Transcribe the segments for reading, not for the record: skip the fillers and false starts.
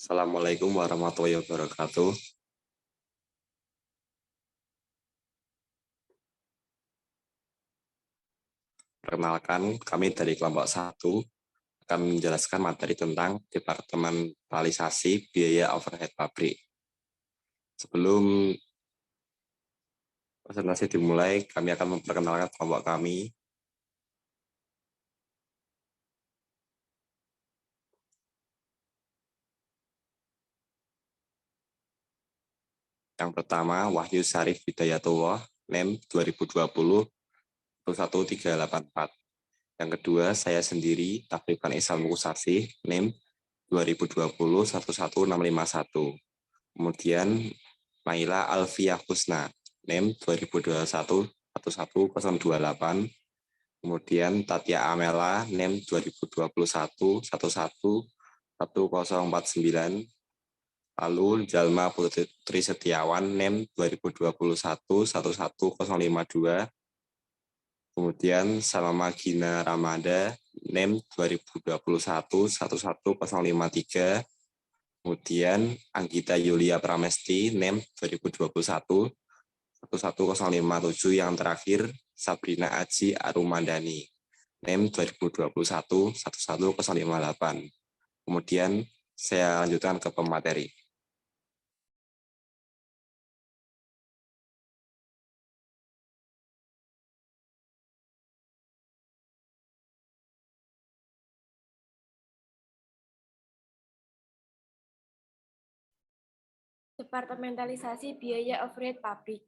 Assalamualaikum warahmatullahi wabarakatuh. Perkenalkan, kami dari kelompok 1 akan menjelaskan materi tentang departementalisasi biaya overhead pabrik. Sebelum presentasi dimulai, kami akan memperkenalkan kelompok kami. Yang pertama, Wahyu Syarif Hidayatullah, NEM 2020 11384. Yang kedua, saya sendiri, Tafriban Isal Mukusasih, NEM 2020 11651. Kemudian, Maila Alfiyah Husna, NEM 2021 11028. Kemudian Tatia Amela, NEM 2021 11049. Lalu Jalma Putri Setiawan, NEM 2021 11052. Kemudian Salama Gina Ramada, NEM 2021 11053. Kemudian Anggita Yulia Pramesti, NEM 2021 11057. Yang terakhir Sabrina Aji Arumandani, NEM 2021 11058. Kemudian saya lanjutkan ke pemateri. Departementalisasi biaya overhead pabrik.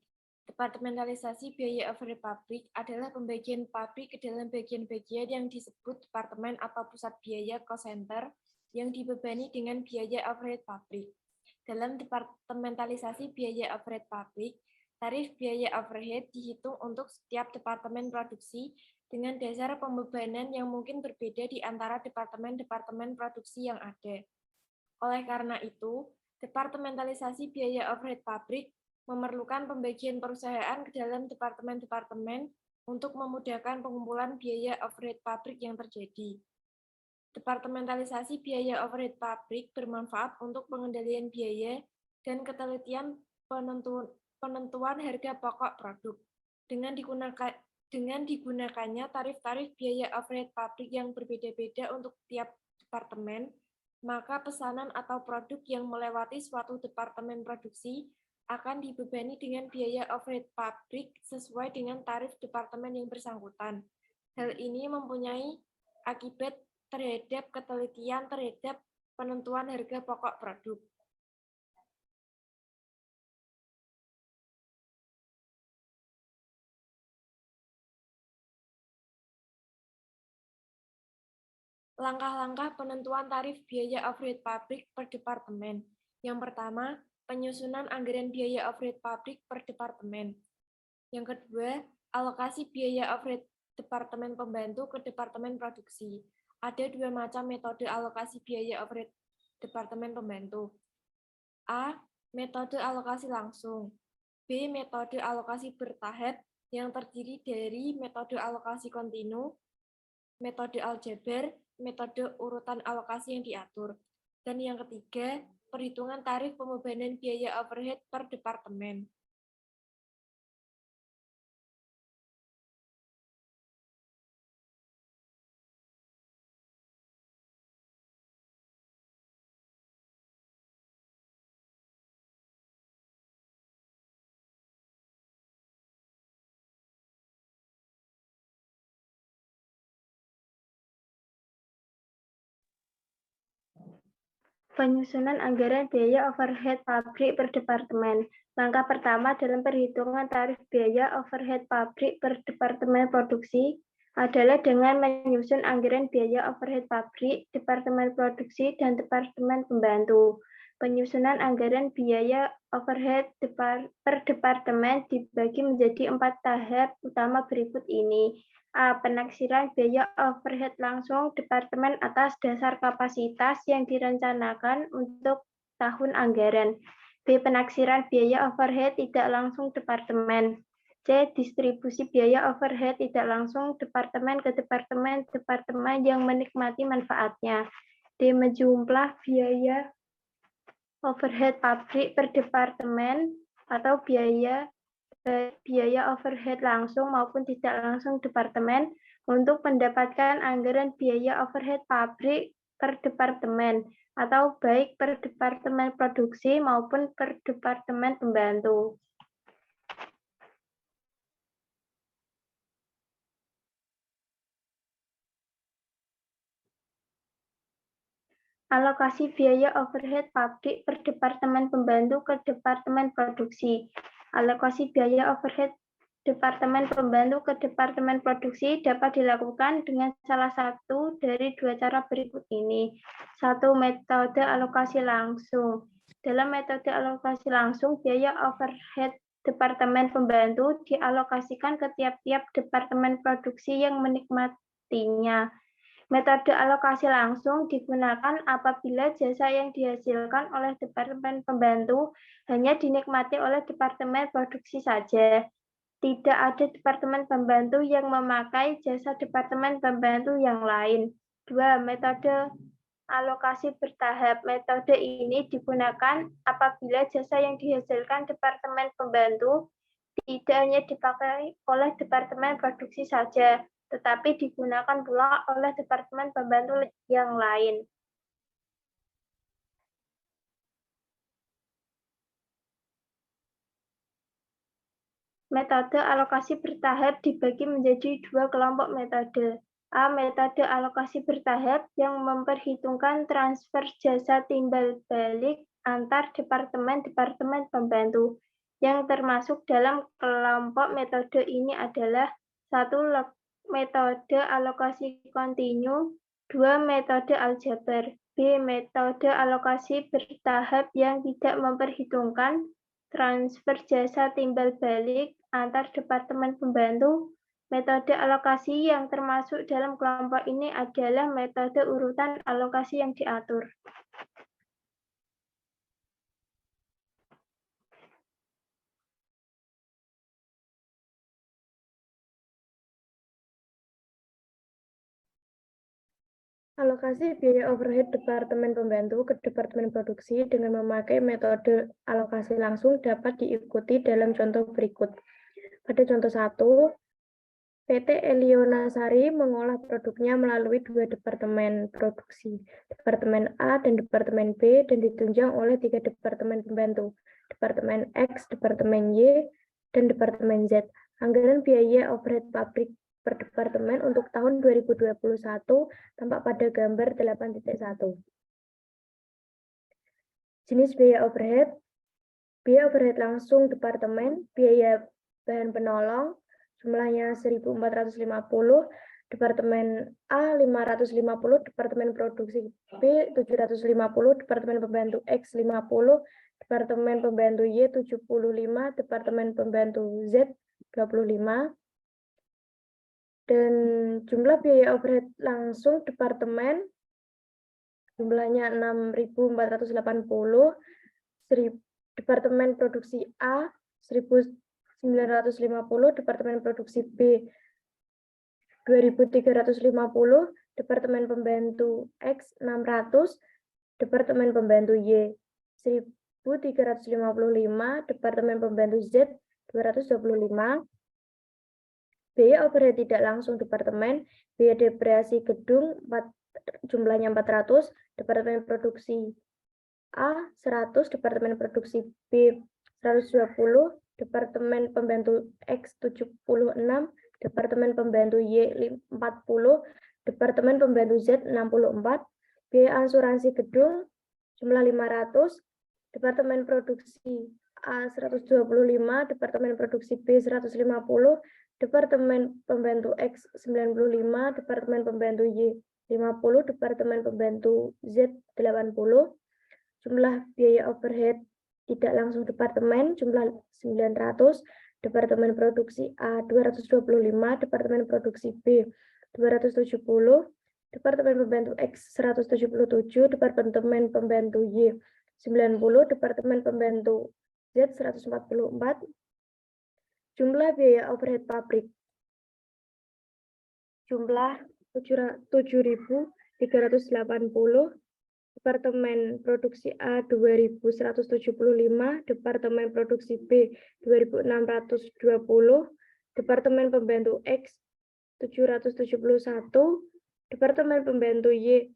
Departementalisasi biaya overhead pabrik adalah pembagian pabrik ke dalam bagian-bagian yang disebut departemen atau pusat biaya cost center yang dibebani dengan biaya overhead pabrik. Dalam departementalisasi biaya overhead pabrik, tarif biaya overhead dihitung untuk setiap departemen produksi dengan dasar pembebanan yang mungkin berbeda di antara departemen-departemen produksi yang ada. Oleh karena itu, departementalisasi biaya overhead pabrik memerlukan pembagian perusahaan ke dalam departemen-departemen untuk memudahkan pengumpulan biaya overhead pabrik yang terjadi. Departementalisasi biaya overhead pabrik bermanfaat untuk pengendalian biaya dan ketelitian penentuan harga pokok produk. Dengan digunakannya tarif-tarif biaya overhead pabrik yang berbeda-beda untuk tiap departemen, maka pesanan atau produk yang melewati suatu departemen produksi akan dibebani dengan biaya overhead pabrik sesuai dengan tarif departemen yang bersangkutan. Hal ini mempunyai akibat terhadap ketelitian terhadap penentuan harga pokok produk. Langkah-langkah penentuan tarif biaya overhead pabrik per departemen. Yang pertama, penyusunan anggaran biaya overhead pabrik per departemen. Yang kedua, alokasi biaya overhead departemen pembantu ke departemen produksi. Ada dua macam metode alokasi biaya overhead departemen pembantu. A. Metode alokasi langsung. B. Metode alokasi bertahap yang terdiri dari metode alokasi kontinu, metode aljabar, metode urutan alokasi yang diatur. Dan yang ketiga, perhitungan tarif pembebanan biaya overhead per departemen. Penyusunan anggaran biaya overhead pabrik per departemen. Langkah pertama dalam perhitungan tarif biaya overhead pabrik per departemen produksi adalah dengan menyusun anggaran biaya overhead pabrik, departemen produksi, dan departemen pembantu. Penyusunan anggaran biaya overhead per departemen dibagi menjadi 4 tahap utama berikut ini. A. Penaksiran biaya overhead langsung departemen atas dasar kapasitas yang direncanakan untuk tahun anggaran. B. Penaksiran biaya overhead tidak langsung departemen. C. Distribusi biaya overhead tidak langsung departemen ke departemen yang menikmati manfaatnya. D. Menjumlah biaya overhead pabrik per departemen atau biaya overhead langsung maupun tidak langsung departemen untuk mendapatkan anggaran biaya overhead pabrik per departemen atau baik per departemen produksi maupun per departemen pembantu. Alokasi biaya overhead pabrik per departemen pembantu ke departemen produksi. Alokasi biaya overhead departemen pembantu ke departemen produksi dapat dilakukan dengan salah satu dari dua cara berikut ini. Satu, metode alokasi langsung. Dalam metode alokasi langsung, biaya overhead departemen pembantu dialokasikan ke tiap-tiap departemen produksi yang menikmatinya. Metode alokasi langsung digunakan apabila jasa yang dihasilkan oleh departemen pembantu hanya dinikmati oleh departemen produksi saja. Tidak ada departemen pembantu yang memakai jasa departemen pembantu yang lain. 2. Metode alokasi bertahap. Metode ini digunakan apabila jasa yang dihasilkan departemen pembantu tidak hanya dipakai oleh departemen produksi saja, tetapi digunakan pula oleh departemen pembantu yang lain. Metode alokasi bertahap dibagi menjadi dua kelompok metode. A. Metode alokasi bertahap yang memperhitungkan transfer jasa timbal balik antar departemen-departemen pembantu. Yang termasuk dalam kelompok metode ini adalah 1. Metode alokasi kontinu, 2. Metode aljabar. B. Metode alokasi bertahap yang tidak memperhitungkan transfer jasa timbal balik antar departemen pembantu. Metode alokasi yang termasuk dalam kelompok ini adalah metode urutan alokasi yang diatur. Alokasi biaya overhead departemen pembantu ke departemen produksi dengan memakai metode alokasi langsung dapat diikuti dalam contoh berikut. Pada contoh 1, PT Elionasari mengolah produknya melalui dua departemen produksi, Departemen A dan Departemen B, dan ditunjang oleh 3 departemen pembantu, Departemen X, Departemen Y, dan Departemen Z. Anggaran biaya overhead pabrik per departemen untuk tahun 2021 tampak pada gambar 8.1. Jenis biaya overhead langsung departemen, biaya bahan penolong, jumlahnya 1.450, Departemen A 550, Departemen Produksi B 750, Departemen Pembantu X 50, Departemen Pembantu Y 75, Departemen Pembantu Z 25, dan jumlah biaya overhead langsung departemen jumlahnya 6.480, Departemen Produksi A 1.950, Departemen Produksi B 2.350, Departemen Pembantu X 600, Departemen Pembantu Y 1.355, Departemen Pembantu Z 225. Biaya overhead tidak langsung departemen, biaya depresiasi gedung jumlahnya 400, Departemen Produksi A 100, Departemen Produksi B 120, Departemen Pembantu X 76, Departemen Pembantu Y 40, Departemen Pembantu Z 64, biaya asuransi gedung jumlah 500, Departemen Produksi A 125, Departemen Produksi B 150, Departemen Pembantu X 95, Departemen Pembantu Y 50, Departemen Pembantu Z 80. Jumlah biaya overhead tidak langsung departemen jumlah 900, Departemen Produksi A 225, Departemen Produksi B 270, Departemen Pembantu X 177, Departemen Pembantu Y 90, Departemen Pembantu Z 144. Jumlah biaya overhead pabrik jumlah 7.380, Departemen Produksi A 2175, Departemen Produksi B 2620, Departemen Pembantu X 771, Departemen Pembantu Y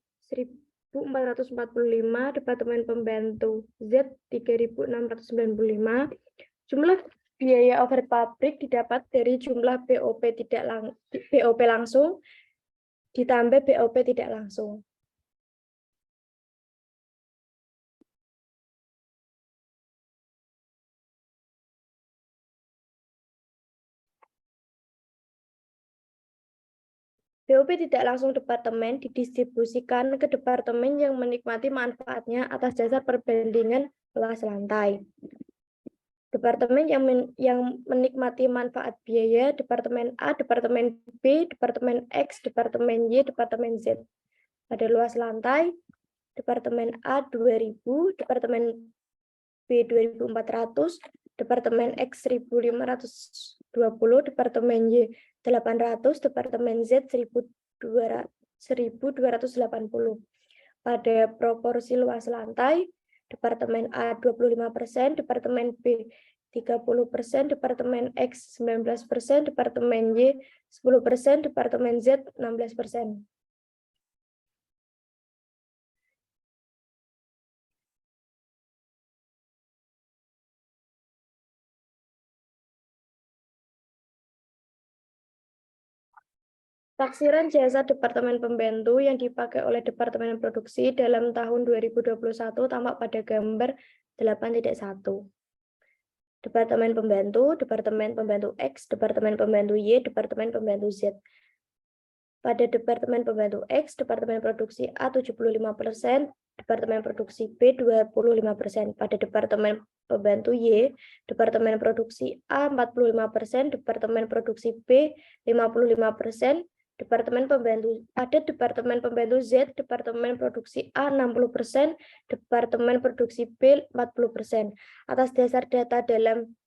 1445, Departemen Pembantu Z 3695. Jumlah biaya overhead pabrik didapat dari jumlah BOP langsung ditambah BOP tidak langsung. BOP tidak langsung departemen didistribusikan ke departemen yang menikmati manfaatnya atas dasar perbandingan luas lantai. Departemen yang menikmati manfaat biaya, Departemen A, Departemen B, Departemen X, Departemen Y, Departemen Z. Pada luas lantai, Departemen A 2000, Departemen B 2400, Departemen X 1520, Departemen Y 800, Departemen Z 1280. Pada proporsi luas lantai, Departemen A 25%, Departemen B 30%, Departemen X 19%, Departemen Y 10%, Departemen Z 16%. Taksiran jasa Departemen Pembantu yang dipakai oleh Departemen Produksi dalam tahun 2021 tampak pada gambar 8.1. Departemen Pembantu, Departemen Pembantu X, Departemen Pembantu Y, Departemen Pembantu Z. Pada Departemen Pembantu X, Departemen Produksi A 75%, Departemen Produksi B 25%. Pada Departemen Pembantu Y, Departemen Produksi A 45%, Departemen Produksi B 55%, Departemen Pembantu Z, Departemen Produksi A 60%, Departemen Produksi B 40%. Atas dasar data dalam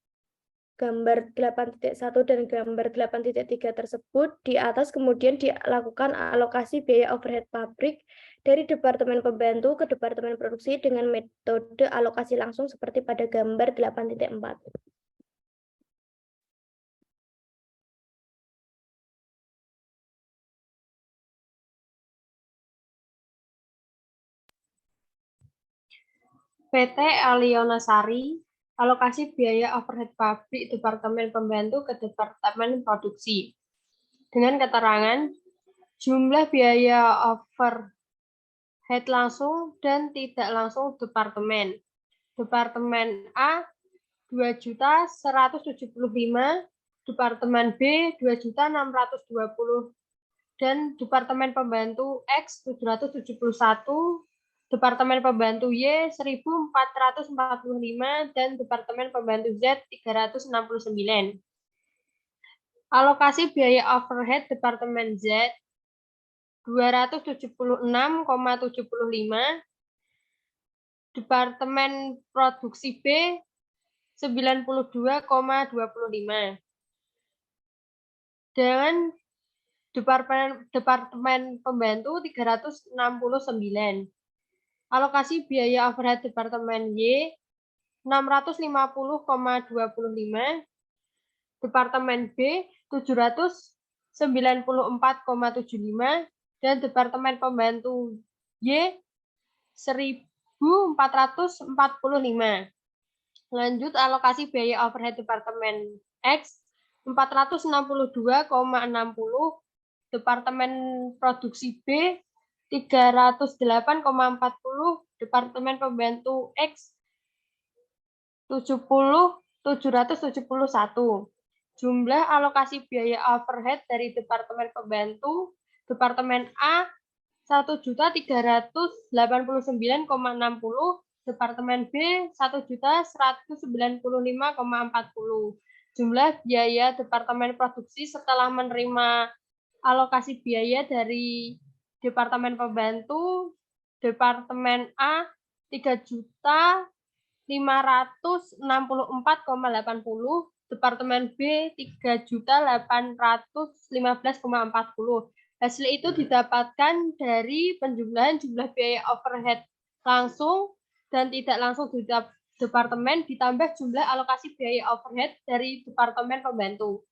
gambar 8.1 dan gambar 8.3 tersebut, di atas kemudian dilakukan alokasi biaya overhead pabrik dari Departemen Pembantu ke Departemen Produksi dengan metode alokasi langsung seperti pada gambar 8.4. PT Alionasari, alokasi biaya overhead pabrik Departemen Pembantu ke Departemen Produksi. Dengan keterangan, jumlah biaya overhead langsung dan tidak langsung Departemen. Departemen A 2.175, Departemen B 2.620, dan Departemen Pembantu X 771, Departemen Pembantu Y 1445, dan Departemen Pembantu Z 369. Alokasi biaya overhead Departemen Z 276,75, Departemen Produksi B 92,25. Dan Departemen Pembantu 369. Alokasi biaya overhead Departemen Y 650,25, Departemen B 794,75, dan Departemen Pembantu Y 1.445. Lanjut, alokasi biaya overhead Departemen X 462,60, Departemen Produksi B 308,40, Departemen Pembantu X 771. Jumlah alokasi biaya overhead dari Departemen Pembantu, Departemen A 1.389,60, Departemen B 1.195,40. Jumlah biaya Departemen Produksi setelah menerima alokasi biaya dari Departemen Pembantu, Departemen A 3.564,80, Departemen B 3.815,40. Hasil itu didapatkan dari penjumlahan jumlah biaya overhead langsung dan tidak langsung di departemen ditambah jumlah alokasi biaya overhead dari departemen pembantu.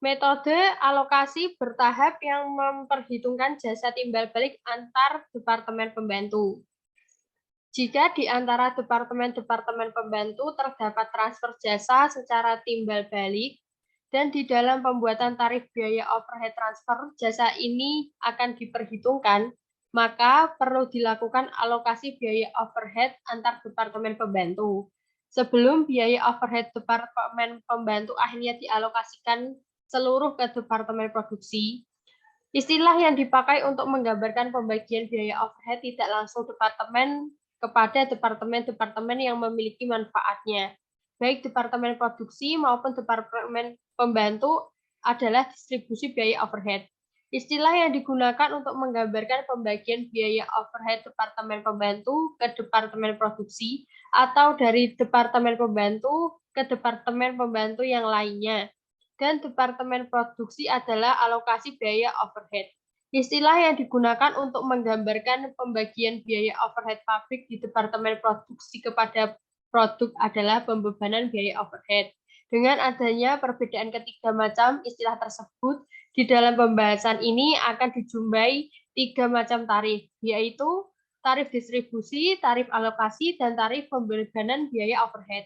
Metode alokasi bertahap yang memperhitungkan jasa timbal balik antar departemen pembantu. Jika di antara departemen-departemen pembantu terdapat transfer jasa secara timbal balik, dan di dalam pembuatan tarif biaya overhead transfer, jasa ini akan diperhitungkan, maka perlu dilakukan alokasi biaya overhead antar departemen pembantu. Sebelum biaya overhead departemen pembantu akhirnya dialokasikan seluruh ke departemen produksi, istilah yang dipakai untuk menggambarkan pembagian biaya overhead tidak langsung departemen kepada departemen-departemen yang memiliki manfaatnya, baik departemen produksi maupun departemen pembantu adalah distribusi biaya overhead. Istilah yang digunakan untuk menggambarkan pembagian biaya overhead departemen pembantu ke departemen produksi atau dari departemen pembantu ke departemen pembantu yang lainnya. Dan departemen produksi adalah alokasi biaya overhead. Istilah yang digunakan untuk menggambarkan pembagian biaya overhead pabrik di departemen produksi kepada produk adalah pembebanan biaya overhead. Dengan adanya perbedaan ketiga macam istilah tersebut, di dalam pembahasan ini akan dijumpai 3 macam tarif, yaitu tarif distribusi, tarif alokasi, dan tarif pembebanan biaya overhead.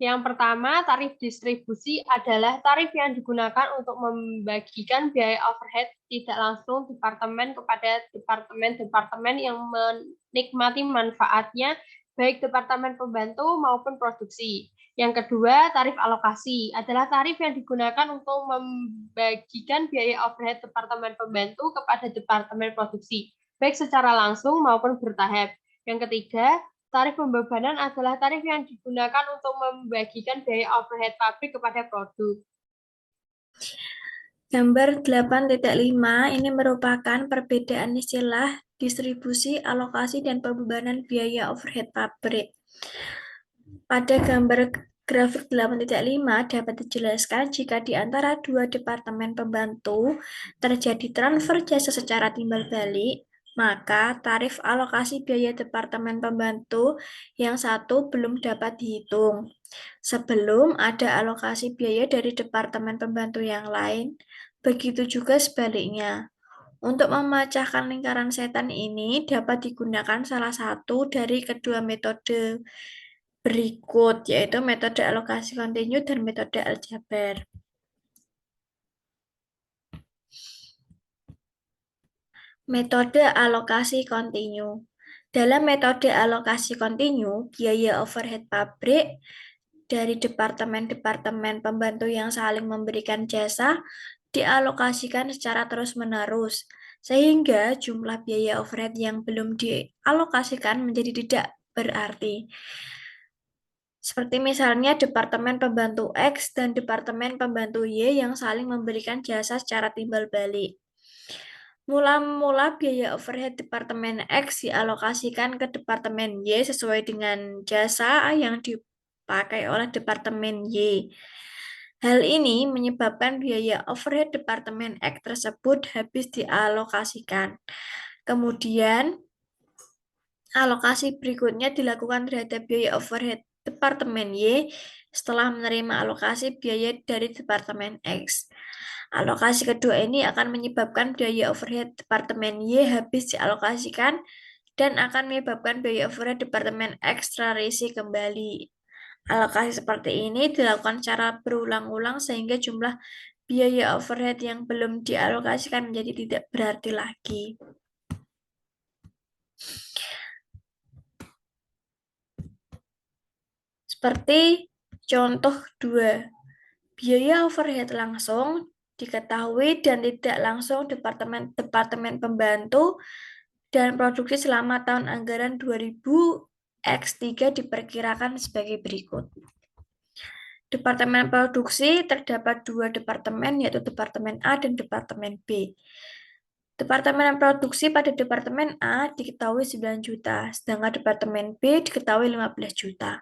Yang pertama, tarif distribusi adalah tarif yang digunakan untuk membagikan biaya overhead tidak langsung departemen kepada departemen-departemen yang menikmati manfaatnya, baik departemen pembantu maupun produksi. Yang kedua, tarif alokasi adalah tarif yang digunakan untuk membagikan biaya overhead departemen pembantu kepada departemen produksi, baik secara langsung maupun bertahap. Yang ketiga, tarif pembebanan adalah tarif yang digunakan untuk membagikan biaya overhead pabrik kepada produk. Gambar 8.5 ini merupakan perbedaan istilah distribusi, alokasi, dan pembebanan biaya overhead pabrik. Pada gambar grafik 8.5 dapat dijelaskan jika di antara dua departemen pembantu terjadi transfer jasa secara timbal balik, maka tarif alokasi biaya departemen pembantu yang satu belum dapat dihitung. Sebelum ada alokasi biaya dari departemen pembantu yang lain, begitu juga sebaliknya. Untuk memecahkan lingkaran setan ini dapat digunakan salah satu dari kedua metode berikut, yaitu metode alokasi kontinu dan metode aljabar. Metode alokasi kontinu. Dalam metode alokasi kontinu, biaya overhead pabrik dari departemen-departemen pembantu yang saling memberikan jasa dialokasikan secara terus-menerus, sehingga jumlah biaya overhead yang belum dialokasikan menjadi tidak berarti. Seperti misalnya Departemen Pembantu X dan Departemen Pembantu Y yang saling memberikan jasa secara timbal balik. Mula-mula biaya overhead Departemen X dialokasikan ke Departemen Y sesuai dengan jasa yang dipakai oleh Departemen Y. Hal ini menyebabkan biaya overhead Departemen X tersebut habis dialokasikan. Kemudian, alokasi berikutnya dilakukan terhadap biaya overhead Departemen Y setelah menerima alokasi biaya dari Departemen X. Alokasi kedua ini akan menyebabkan biaya overhead Departemen Y habis dialokasikan dan akan menyebabkan biaya overhead Departemen X terisi kembali. Alokasi seperti ini dilakukan secara berulang-ulang sehingga jumlah biaya overhead yang belum dialokasikan menjadi tidak berarti lagi. Seperti contoh 2, biaya overhead langsung diketahui dan tidak langsung departemen pembantu dan produksi selama tahun anggaran 2000X3 diperkirakan sebagai berikut. Departemen produksi terdapat 2 departemen, yaitu Departemen A dan Departemen B. Departemen produksi pada Departemen A diketahui 9 juta, sedangkan Departemen B diketahui 15 juta.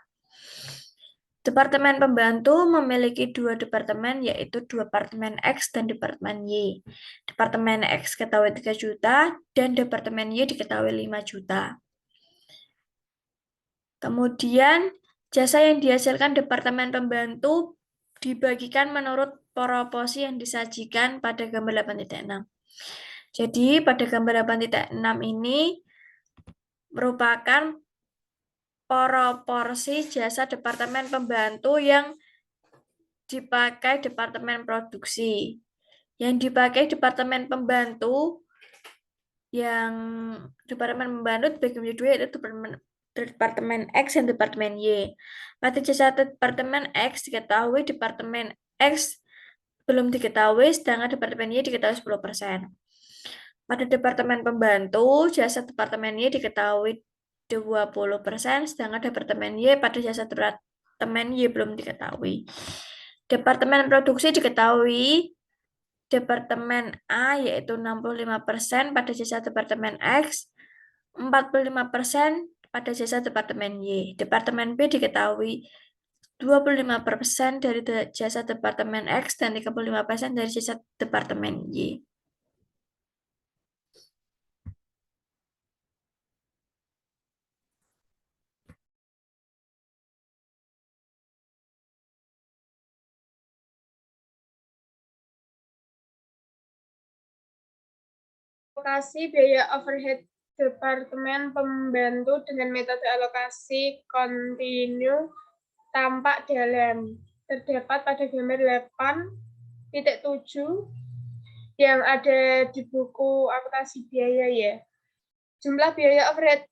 Departemen pembantu memiliki dua departemen, yaitu Departemen X dan Departemen Y. Departemen X diketahui 3 juta, dan Departemen Y diketahui 5 juta. Kemudian, jasa yang dihasilkan Departemen Pembantu dibagikan menurut proporsi yang disajikan pada gambar 8.6. Jadi, pada gambar 8.6 ini merupakan proporsi jasa Departemen Pembantu yang dipakai Departemen Produksi. Yang dipakai Departemen Pembantu, dibagi menjadi dua, yaitu Departemen X dan Departemen Y. Pada jasa Departemen X diketahui Departemen X belum diketahui, sedangkan Departemen Y diketahui 10%. Pada Departemen Pembantu, jasa Departemen Y diketahui 20%, sedangkan Departemen Y pada jasa Departemen Y belum diketahui. Departemen Produksi diketahui Departemen A yaitu 65% pada jasa Departemen X, 45% pada jasa Departemen Y. Departemen B diketahui 25% dari jasa Departemen X dan 35% dari jasa Departemen Y. Alokasi biaya overhead Departemen Pembantu dengan metode alokasi kontinu tampak dalam terdapat pada gambar 8.7 yang ada di buku akuntansi biaya ya. Jumlah biaya overhead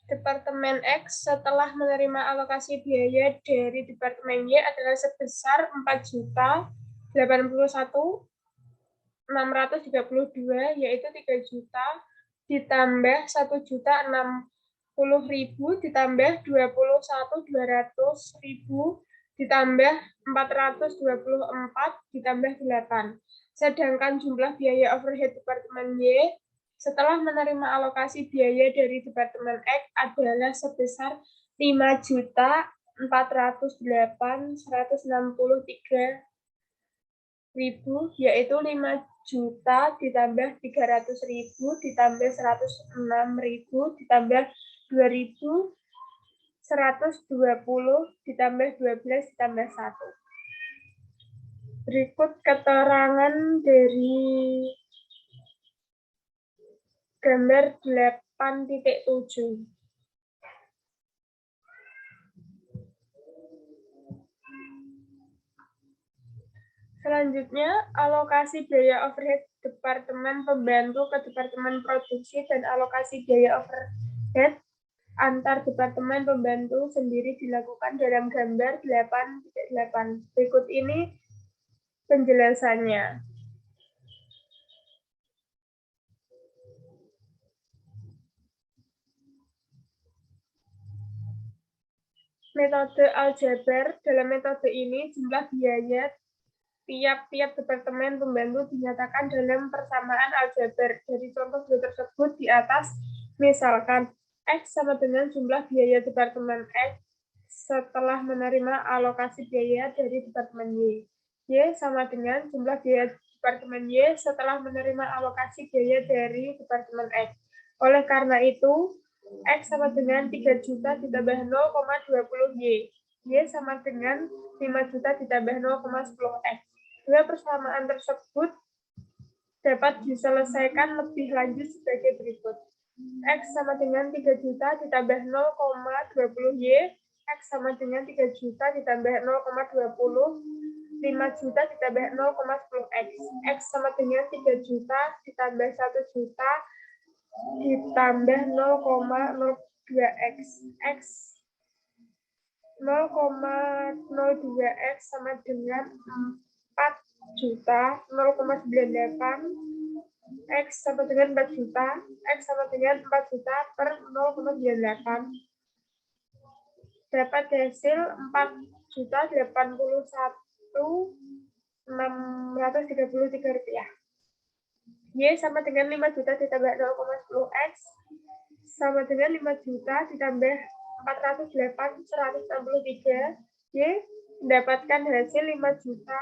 Departemen X setelah menerima alokasi biaya dari Departemen Y adalah sebesar 4.801.632, yaitu 3 juta ditambah 1.060.000 ditambah 21.200.000 ditambah 424 ditambah 8. Sedangkan jumlah biaya overhead Departemen Y setelah menerima alokasi biaya dari Departemen X adalah sebesar 5.408.163.000, yaitu 5 juta ditambah 300.000 ditambah 106.000 ditambah 2.120 ditambah 12 ditambah 1. Berikut keterangan dari gambar 8.7. Selanjutnya, alokasi biaya overhead Departemen Pembantu ke Departemen Produksi dan alokasi biaya overhead antar Departemen Pembantu sendiri dilakukan dalam gambar 8.8. Berikut ini penjelasannya. Metode aljabar. Dalam metode ini, jumlah biaya tiap-tiap Departemen Pembantu dinyatakan dalam persamaan aljabar. Dari contoh tersebut di atas, misalkan X sama dengan jumlah biaya Departemen X setelah menerima alokasi biaya dari Departemen Y. Y sama dengan jumlah biaya Departemen Y setelah menerima alokasi biaya dari Departemen X. Oleh karena itu, X sama dengan 3 juta ditambah 0,20 Y. Y sama dengan 5 juta ditambah 0,10 X. Dua persamaan tersebut dapat diselesaikan lebih lanjut sebagai berikut. X sama dengan 3 juta ditambah 0,20 Y. X sama dengan 3 juta ditambah 0,20. 5 juta ditambah 0,10 X. X sama dengan 3 juta ditambah 1 juta ditambah 0,02 X. X 0,02 X sama dengan 4 juta 0,98. X sama dengan 4 juta. X sama dengan 4 juta per 0,98. Dapat hasil 4.081.633 rupiah. Y sama dengan 5 juta ditambah 0,10 X sama dengan 5 juta ditambah 408 163. Y mendapatkan hasil 5 juta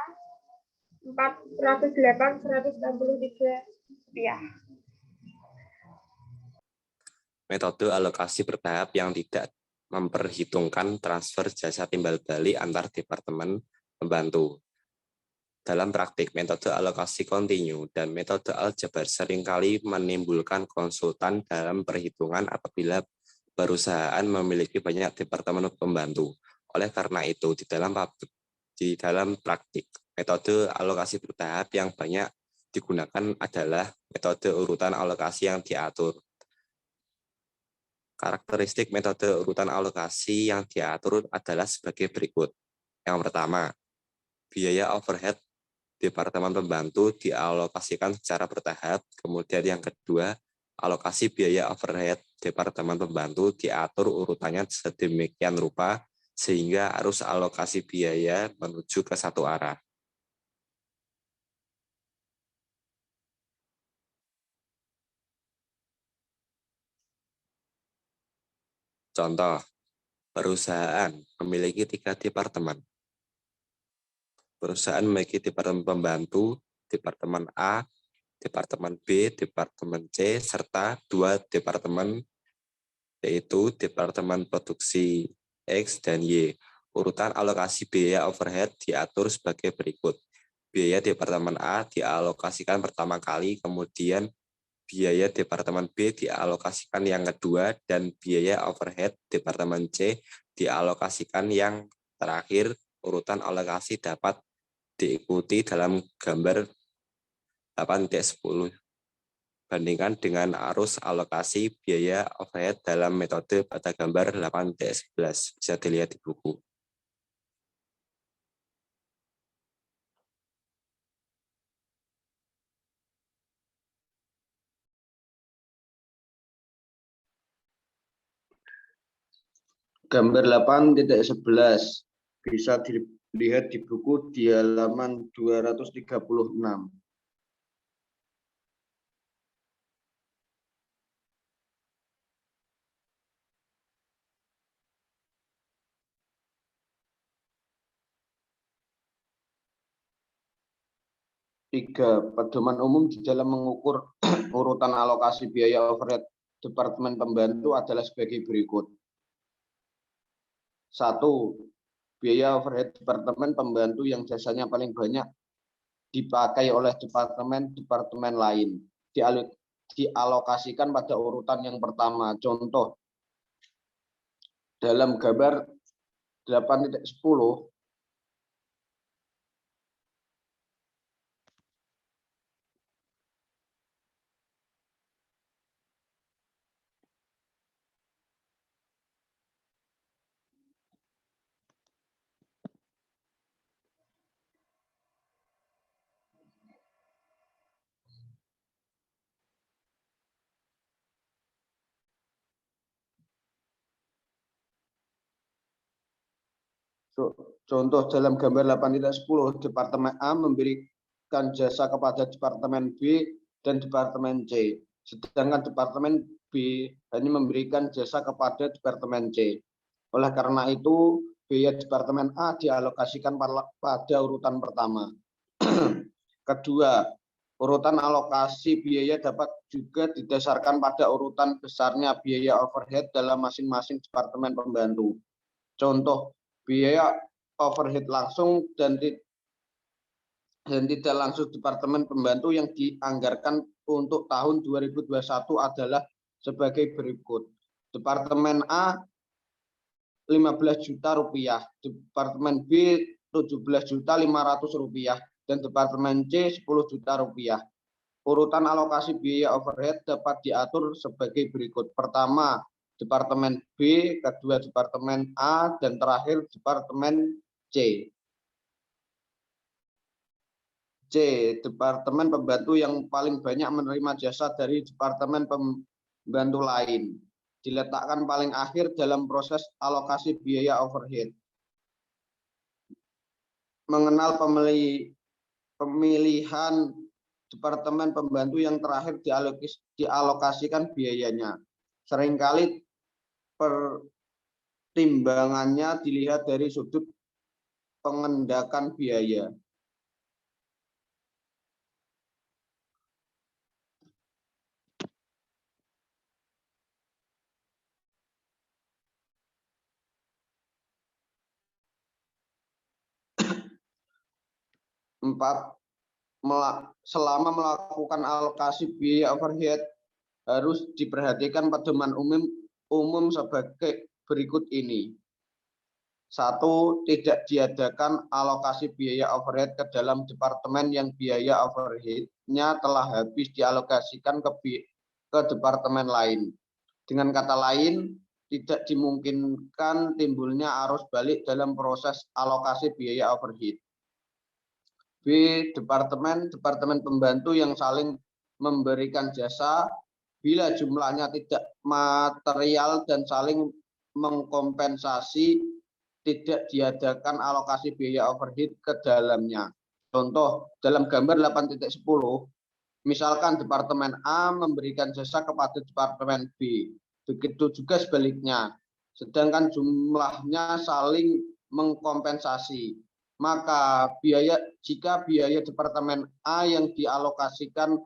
408 163 rupiah. Metode alokasi bertahap yang tidak memperhitungkan transfer jasa timbal balik antar departemen pembantu. Dalam praktik, metode alokasi kontinu dan metode aljabar seringkali menimbulkan konsultan dalam perhitungan apabila perusahaan memiliki banyak departemen pembantu. Oleh karena itu, di dalam praktik, metode alokasi bertahap yang banyak digunakan adalah metode urutan alokasi yang diatur. Karakteristik metode urutan alokasi yang diatur adalah sebagai berikut. Yang pertama, biaya overhead departemen pembantu dialokasikan secara bertahap. Kemudian yang kedua, alokasi biaya overhead departemen pembantu diatur urutannya sedemikian rupa sehingga arus alokasi biaya menuju ke satu arah. Contoh, perusahaan memiliki 3 departemen. Perusahaan memiliki departemen pembantu, departemen A, departemen B, departemen C, serta 2 departemen, yaitu departemen produksi X dan Y. Urutan alokasi biaya overhead diatur sebagai berikut. Biaya departemen A dialokasikan pertama kali, kemudian biaya departemen B dialokasikan yang kedua, dan biaya overhead departemen C dialokasikan yang terakhir. Urutan alokasi dapat diikuti dalam gambar 8.10. Bandingkan dengan arus alokasi biaya overhead dalam metode pada gambar 8.11. Bisa dilihat di buku. Gambar 8.11 bisa dilihat di buku di halaman 236. Tiga, pedoman umum di dalam mengukur urutan alokasi biaya overhead departemen pembantu adalah sebagai berikut. 1. Biaya overhead departemen pembantu yang jasanya paling banyak dipakai oleh departemen lain dialokasikan pada urutan yang pertama. Contoh, dalam gambar 8.10, contoh dalam gambar 8.10, Departemen A memberikan jasa kepada Departemen B dan Departemen C, sedangkan Departemen B hanya memberikan jasa kepada Departemen C. Oleh karena itu, biaya Departemen A dialokasikan pada urutan pertama. Kedua, urutan alokasi biaya dapat juga didasarkan pada urutan besarnya biaya overhead dalam masing-masing departemen pembantu. Contoh, biaya overhead langsung dan tidak langsung departemen pembantu yang dianggarkan untuk tahun 2021 adalah sebagai berikut. Departemen A 15 juta rupiah, Departemen B 17.500.000 rupiah, dan Departemen C 10 juta rupiah. Urutan alokasi biaya overhead dapat diatur sebagai berikut. Pertama, Departemen B, kedua Departemen A, dan terakhir Departemen C. C. Departemen pembantu yang paling banyak menerima jasa dari departemen pembantu lain. Diletakkan paling akhir dalam proses alokasi biaya overhead. Mengenal pemilihan departemen pembantu yang terakhir dialokasikan biayanya. Seringkali pertimbangannya dilihat dari sudut pengendakan biaya. Empat, selama melakukan alokasi biaya overhead harus diperhatikan pedoman umum sebagai berikut ini. 1. Tidak diadakan alokasi biaya overhead ke dalam departemen yang biaya overhead-nya telah habis dialokasikan ke departemen lain. Dengan kata lain, tidak dimungkinkan timbulnya arus balik dalam proses alokasi biaya overhead. B. Departemen pembantu yang saling memberikan jasa bila jumlahnya tidak material dan saling mengkompensasi, tidak diadakan alokasi biaya overhead ke dalamnya. Contoh, dalam gambar 8.10, misalkan Departemen A memberikan jasa kepada Departemen B. Begitu juga sebaliknya. Sedangkan jumlahnya saling mengkompensasi. Maka jika biaya Departemen A yang dialokasikan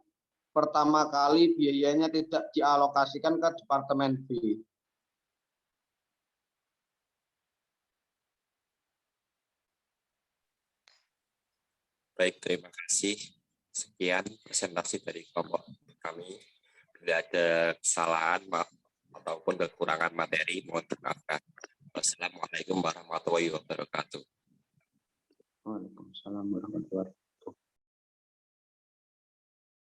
pertama kali, biayanya tidak dialokasikan ke Departemen B. Baik, terima kasih. Sekian presentasi dari kelompok kami. Bila ada kesalahan ataupun kekurangan materi, mohon dimaafkan. Wassalamualaikum warahmatullahi wabarakatuh. Waalaikumsalam warahmatullahi wabarakatuh.